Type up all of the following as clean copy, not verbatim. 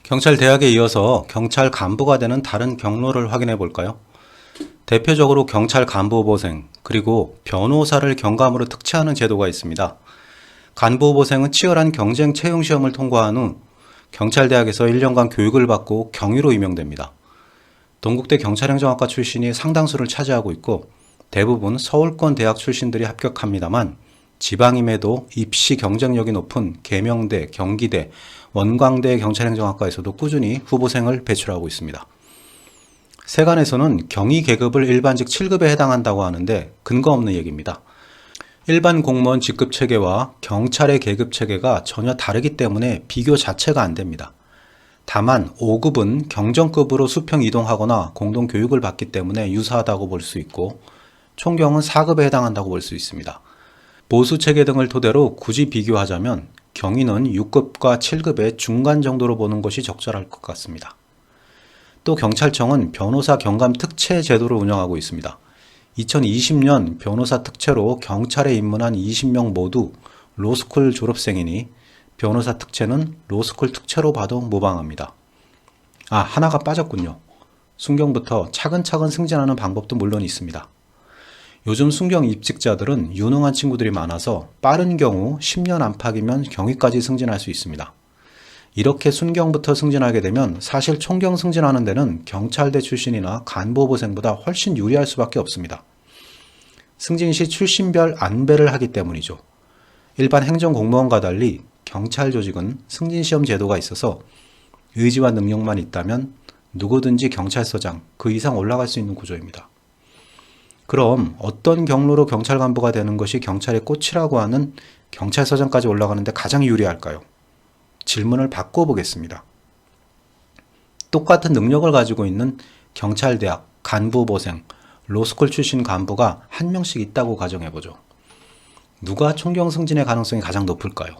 경찰대학에 이어서 경찰 간부가 되는 다른 경로를 확인해 볼까요? 대표적으로 경찰 간부 후보생, 그리고 변호사를 경감으로 특채하는 제도가 있습니다. 간부 후보생은 치열한 경쟁 채용 시험을 통과한 후 경찰대학에서 1년간 교육을 받고 경위로 임명됩니다. 동국대 경찰행정학과 출신이 상당수를 차지하고 있고 대부분 서울권 대학 출신들이 합격합니다만 지방임에도 입시 경쟁력이 높은 계명대, 경기대, 원광대 경찰행정학과에서도 꾸준히 후보생을 배출하고 있습니다. 세관에서는 경위 계급을 일반직 7급에 해당한다고 하는데 근거 없는 얘기입니다. 일반 공무원 직급 체계와 경찰의 계급 체계가 전혀 다르기 때문에 비교 자체가 안 됩니다. 다만 5급은 경정급으로 수평 이동하거나 공동교육을 받기 때문에 유사하다고 볼 수 있고 총경은 4급에 해당한다고 볼 수 있습니다. 보수체계 등을 토대로 굳이 비교하자면 경위는 6급과 7급의 중간 정도로 보는 것이 적절할 것 같습니다. 또 경찰청은 변호사 경감 특채 제도를 운영하고 있습니다. 2020년 변호사 특채로 경찰에 입문한 20명 모두 로스쿨 졸업생이니 변호사 특채는 로스쿨 특채로 봐도 무방합니다. 하나가 빠졌군요. 순경부터 차근차근 승진하는 방법도 물론 있습니다. 요즘 순경 입직자들은 유능한 친구들이 많아서 빠른 경우 10년 안팎이면 경위까지 승진할 수 있습니다. 이렇게 순경부터 승진하게 되면 사실 총경 승진하는 데는 경찰대 출신이나 간부후보생보다 훨씬 유리할 수밖에 없습니다. 승진 시 출신별 안배를 하기 때문이죠. 일반 행정공무원과 달리 경찰 조직은 승진시험 제도가 있어서 의지와 능력만 있다면 누구든지 경찰서장 그 이상 올라갈 수 있는 구조입니다. 그럼 어떤 경로로 경찰 간부가 되는 것이 경찰의 꽃이라고 하는 경찰서장까지 올라가는데 가장 유리할까요? 질문을 바꿔보겠습니다. 똑같은 능력을 가지고 있는 경찰대학, 간부후보생, 로스쿨 출신 간부가 한 명씩 있다고 가정해보죠. 누가 총경 승진의 가능성이 가장 높을까요?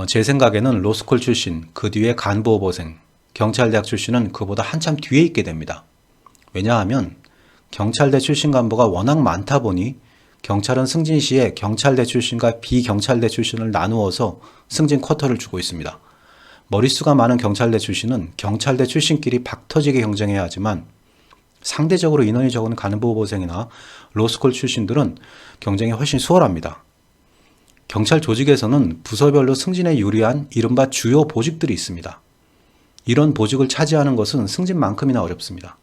제 생각에는 로스쿨 출신, 그 뒤에 간부후보생, 경찰대학 출신은 그보다 한참 뒤에 있게 됩니다. 왜냐하면 경찰대 출신 간부가 워낙 많다 보니 경찰은 승진 시에 경찰대 출신과 비경찰대 출신을 나누어서 승진 쿼터를 주고 있습니다. 머릿수가 많은 경찰대 출신은 경찰대 출신끼리 박터지게 경쟁해야 하지만 상대적으로 인원이 적은 간부후보생이나 로스쿨 출신들은 경쟁이 훨씬 수월합니다. 경찰 조직에서는 부서별로 승진에 유리한 이른바 주요 보직들이 있습니다. 이런 보직을 차지하는 것은 승진만큼이나 어렵습니다.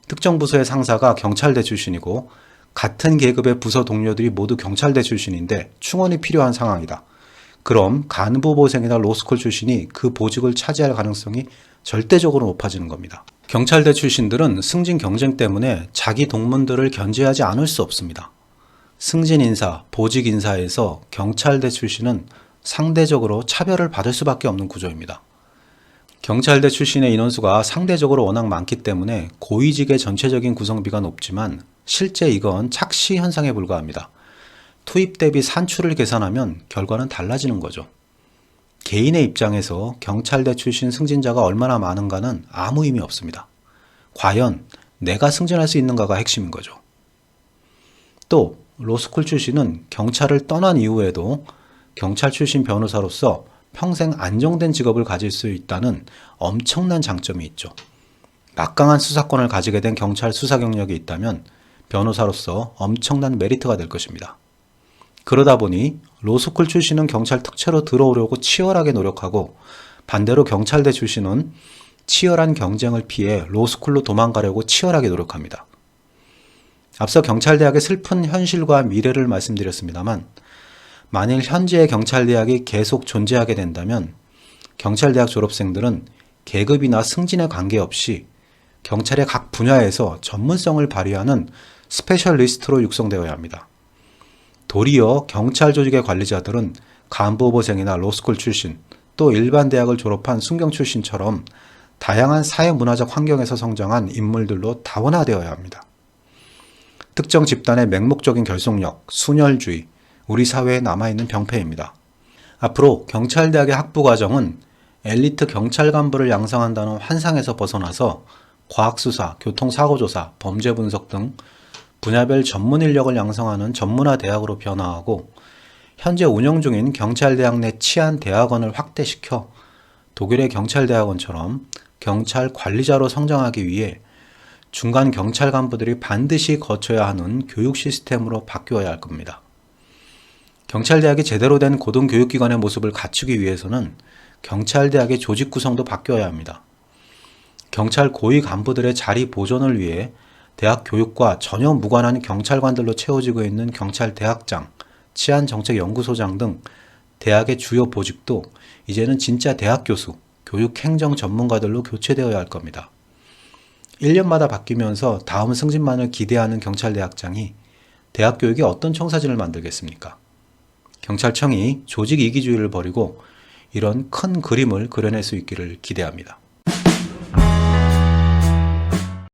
특정 부서의 상사가 경찰대 출신이고 같은 계급의 부서 동료들이 모두 경찰대 출신인데 충원이 필요한 상황이다. 그럼 간부후보생이나 로스쿨 출신이 그 보직을 차지할 가능성이 절대적으로 높아지는 겁니다. 경찰대 출신들은 승진 경쟁 때문에 자기 동문들을 견제하지 않을 수 없습니다. 승진 인사, 보직 인사에서 경찰대 출신은 상대적으로 차별을 받을 수밖에 없는 구조입니다. 경찰대 출신의 인원수가 상대적으로 워낙 많기 때문에 고위직의 전체적인 구성비가 높지만 실제 이건 착시 현상에 불과합니다. 투입 대비 산출을 계산하면 결과는 달라지는 거죠. 개인의 입장에서 경찰대 출신 승진자가 얼마나 많은가는 아무 의미 없습니다. 과연 내가 승진할 수 있는가가 핵심인 거죠. 또 로스쿨 출신은 경찰을 떠난 이후에도 경찰 출신 변호사로서 평생 안정된 직업을 가질 수 있다는 엄청난 장점이 있죠. 막강한 수사권을 가지게 된 경찰 수사 경력이 있다면 변호사로서 엄청난 메리트가 될 것입니다. 그러다 보니 로스쿨 출신은 경찰 특채로 들어오려고 치열하게 노력하고 반대로 경찰대 출신은 치열한 경쟁을 피해 로스쿨로 도망가려고 치열하게 노력합니다. 앞서 경찰대학의 슬픈 현실과 미래를 말씀드렸습니다만 만일 현재의 경찰대학이 계속 존재하게 된다면 경찰대학 졸업생들은 계급이나 승진에 관계없이 경찰의 각 분야에서 전문성을 발휘하는 스페셜리스트로 육성되어야 합니다. 도리어 경찰 조직의 관리자들은 간부후보생이나 로스쿨 출신, 또 일반 대학을 졸업한 순경 출신처럼 다양한 사회문화적 환경에서 성장한 인물들로 다원화되어야 합니다. 특정 집단의 맹목적인 결속력, 순혈주의, 우리 사회에 남아있는 병폐입니다. 앞으로 경찰대학의 학부과정은 엘리트 경찰 간부를 양성한다는 환상에서 벗어나서 과학수사, 교통사고조사, 범죄분석 등 분야별 전문 인력을 양성하는 전문화 대학으로 변화하고 현재 운영 중인 경찰대학 내 치안 대학원을 확대시켜 독일의 경찰대학원처럼 경찰 관리자로 성장하기 위해 중간 경찰 간부들이 반드시 거쳐야 하는 교육 시스템으로 바뀌어야 할 겁니다. 경찰대학이 제대로 된 고등교육기관의 모습을 갖추기 위해서는 경찰대학의 조직 구성도 바뀌어야 합니다. 경찰 고위 간부들의 자리 보존을 위해 대학 교육과 전혀 무관한 경찰관들로 채워지고 있는 경찰대학장, 치안정책연구소장 등 대학의 주요 보직도 이제는 진짜 대학 교수, 교육행정 전문가들로 교체되어야 할 겁니다. 1년마다 바뀌면서 다음 승진만을 기대하는 경찰대학장이 대학 교육에 어떤 청사진을 만들겠습니까? 경찰청이 조직 이기주의를 버리고 이런 큰 그림을 그려낼 수 있기를 기대합니다.